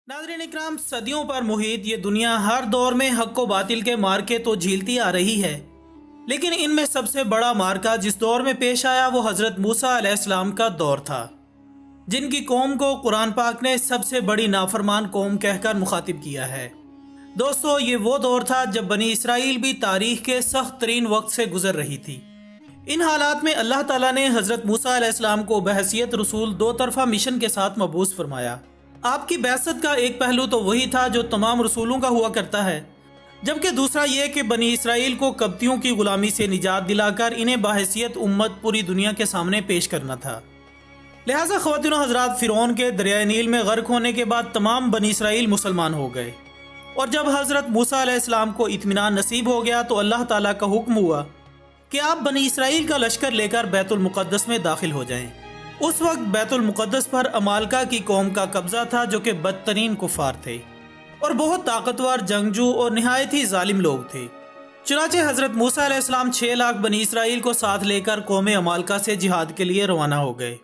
नाज़रीन इकराम, सदियों पर मुहित ये दुनिया हर दौर में हक व बातिल के मार्के तो झेलती आ रही है, लेकिन इनमें सबसे बड़ा मार्का जिस दौर में पेश आया वो हज़रत मूसा अलैहिस्सलाम का दौर था, जिनकी कौम को कुरान पाक ने सबसे बड़ी नाफरमान कौम कहकर मुखातिब किया है। दोस्तों, ये वो दौर था जब बनी इसराइल भी तारीख के सख्त तरीन वक्त से गुजर रही थी। इन हालात में अल्लाह ताला ने हज़रत मूसा अलैहिस्सलाम को बहैसियत रसूल दो तरफा मिशन के साथ मबूस फरमाया। आपकी बैसत का एक पहलू तो वही था जो तमाम रसूलों का हुआ करता है, जबकि दूसरा ये कि बनी इसराइल को कब्तियों की गुलामी से निजात दिलाकर इन्हें बहैसियत उम्मत पूरी दुनिया के सामने पेश करना था। लिहाजा ख़वातीन व हज़रात, फ़िरौन के दरियाए नील में गर्क होने के बाद तमाम बनी इसराइल मुसलमान हो गए, और जब हज़रत मूसा अलैहिस्सलाम को इत्मीनान नसीब हो गया तो अल्लाह ताला का हुक्म हुआ कि आप बनी इसराइल का लश्कर लेकर बैतुल मुक़द्दस में दाखिल हो जाएं। उस वक्त बैतुल मुक़द्दस पर अमालका की कौम का कब्जा था, जो कि बदतरीन कुफ़ार थे और बहुत ताकतवर, जंगजू और निहायत ही जालिम लोग थे। चुनाचे हज़रत मूसा अलैहिस्सलाम 6 लाख बनी इसराइल को साथ लेकर कौम अमालका से जिहाद के लिए रवाना हो गए।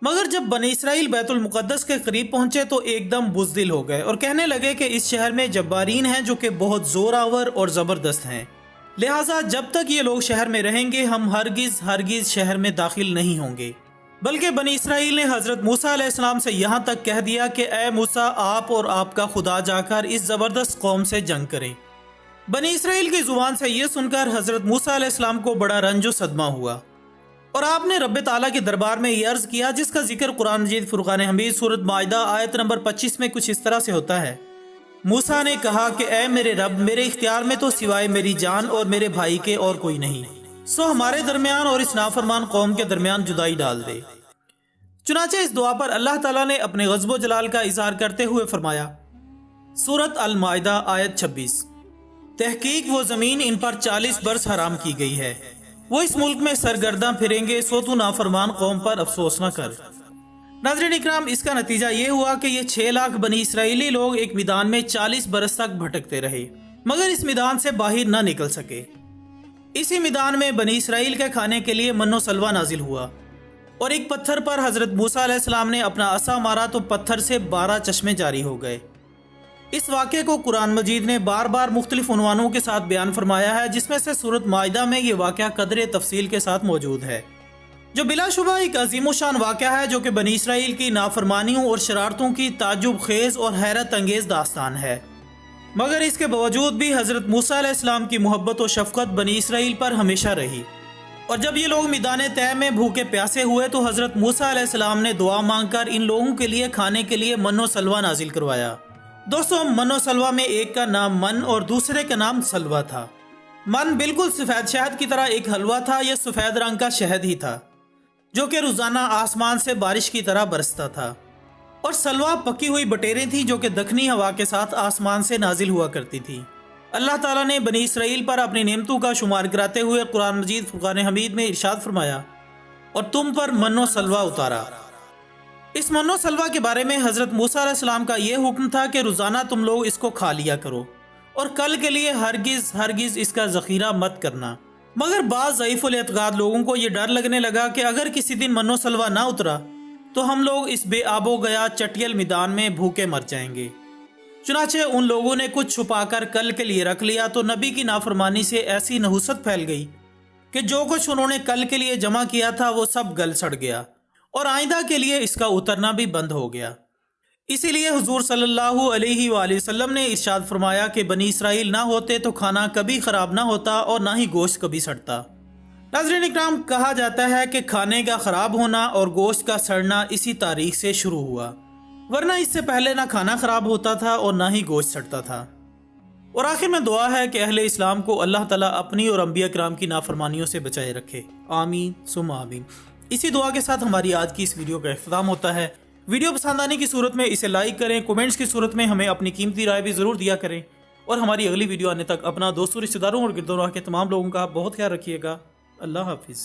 मगर जब बनी इसराइल बैतुल मुक़द्दस के करीब पहुंचे तो एकदम बुज़दिल हो गए और कहने लगे कि इस शहर में जब्बारीन हैं जो कि बहुत ज़ोरावर और ज़बरदस्त हैं, लिहाजा जब तक ये लोग शहर में रहेंगे हम हरगिज़ शहर में दाखिल नहीं होंगे। बल्कि बनी इसराइल ने हज़रत मूसा अलैहिस्सलाम से यहाँ तक कह दिया कि ए मूसा, आप और आपका खुदा जाकर इस ज़बरदस्त कौम से जंग करें। बनी इसराइल की ज़ुबान से ये सुनकर हज़रत मूसा अलैहिस्सलाम को बड़ा रंज व सदमा हुआ और आपने रब ताला के दरबार में ये अर्ज़ किया, जिसका जिक्र कुरान मजीद फुरक़ान हमीद सूरत माइदा आयत नंबर 25 में कुछ इस तरह से होता है। मूसा ने कहा कि ए मेरे रब, मेरे इख्तियार में तो सिवाय मेरी जान और मेरे भाई के और कोई नहीं, सो हमारे दरमियान और इस नाफरमान कौम के दरमियान जुदाई डाल दे। चुनाचे इस दुआ पर अल्लाह ताला ने अपने ग़ज़ब जलाल का इज़हार करते हुए फरमाया, सूरत अल माइदा आयत 26, तहकीक वो ज़मीन इन पर 40 बरस हराम की गई है, वो इस मुल्क में सरगर्दा फिरेंगे, सो तू नाफरमान कौम पर अफसोस न कर। नाज़रीन इकराम, इसका नतीजा ये हुआ कि ये 6 लाख बनी इसराइली लोग एक मैदान में 40 बरस तक भटकते रहे, मगर इस मैदान से बाहर न निकल सके। इसी मैदान में बनी इसराइल के खाने के लिए मन्नो सलवा नाजिल हुआ और एक पत्थर पर हज़रत मूसा अलैहिस्सलाम ने अपना असा मारा तो पत्थर से 12 चश्मे जारी हो गए। इस वाक़े को कुरान मजीद ने बार बार मुख्तलिफ उन्वानों के साथ बयान फरमाया है, जिसमें से सूरत माइदा में ये वाक़या कदरे तफसील के साथ मौजूद है, जो बिलाशुबा एक अजीम शान वाक़या है, जो कि बनी इसराइल की नाफरमानियों और शरारतों की ताज्जुब खेज़ और हैरत अंगेज़ दास्तान है। मगर इसके बावजूद भी हज़रत मूसा अलैहिस्सलाम की मोहब्बत और शफ़क़त बनी इसराइल पर हमेशा रही, और जब ये लोग मैदान तय में भूखे प्यासे हुए तो हज़रत मूसा अलैहिस्सलाम ने दुआ मांगकर इन लोगों के लिए खाने के लिए मन्नो सलवा नाजिल करवाया। दोस्तों, मन्नो सलवा में एक का नाम मन और दूसरे का नाम सलवा था। मन बिल्कुल सफ़ेद शहद की तरह एक हलवा था, यह सफ़ेद रंग का शहद ही था जो कि रोज़ाना आसमान से बारिश की तरह बरसता था, और सलवा पकी हुई बटेरें थी जो कि दखनी हवा के साथ आसमान से नाजिल हुआ करती थी। अल्लाह ताला ने बनी इसराइल पर अपनी नेमतों का शुमार कराते हुए कुरान मजीद फुरक़ान हमीद में इरशाद फरमाया, और तुम पर मन्नो सलवा उतारा। इस मन्नो सलवा के बारे में हज़रत मूसा अलैहिस्सलाम का यह हुक्म था कि रोज़ाना तुम लोग इसको खा लिया करो और कल के लिए हरगिज़ इसका ज़ख़ीरा मत करना। मगर बाज़ ज़ईफ़ुल एतक़ाद लोगों को यह डर लगने लगा कि अगर किसी दिन मन्नो सलवा ना उतरा तो हम लोग इस बेआबो गया चटियल मैदान में भूखे मर जाएंगे। चुनाचे उन लोगों ने कुछ छुपाकर कल के लिए रख लिया तो नबी की नाफरमानी से ऐसी नहुसत फैल गई कि जो कुछ उन्होंने कल के लिए जमा किया था वो सब गल सड़ गया और आइंदा के लिए इसका उतरना भी बंद हो गया। इसीलिए हुजूर सल्लल्लाहु अलैहि वसल्लम ने इरशाद फरमाया कि बनी इसराइल ना होते तो खाना कभी ख़राब ना होता और ना ही गोश्त कभी सड़ता। नाज़रीन इकराम, कहा जाता है कि खाने का ख़राब होना और गोश्त का सड़ना इसी तारीख से शुरू हुआ, वरना इससे पहले ना खाना ख़राब होता था और ना ही गोश्त सड़ता था। और आखिर में दुआ है कि अहले इस्लाम को अल्लाह ताला अपनी और अंबिया किराम की नाफरमानियों से बचाए रखे। आमीन सुम्मा आमीन। इसी दुआ के साथ हमारी आज की इस वीडियो का इख्तिताम होता है। वीडियो पसंद आने की सूरत में इसे लाइक करें, कमेंट्स की सूरत में हमें अपनी कीमती राय भी ज़रूर दिया करें, और हमारी अगली वीडियो आने तक अपना दोस्तों, रिश्तेदारों और गिरदोराह के तमाम लोगों का बहुत ख्याल रखिएगा। अल्लाह हाफिज़।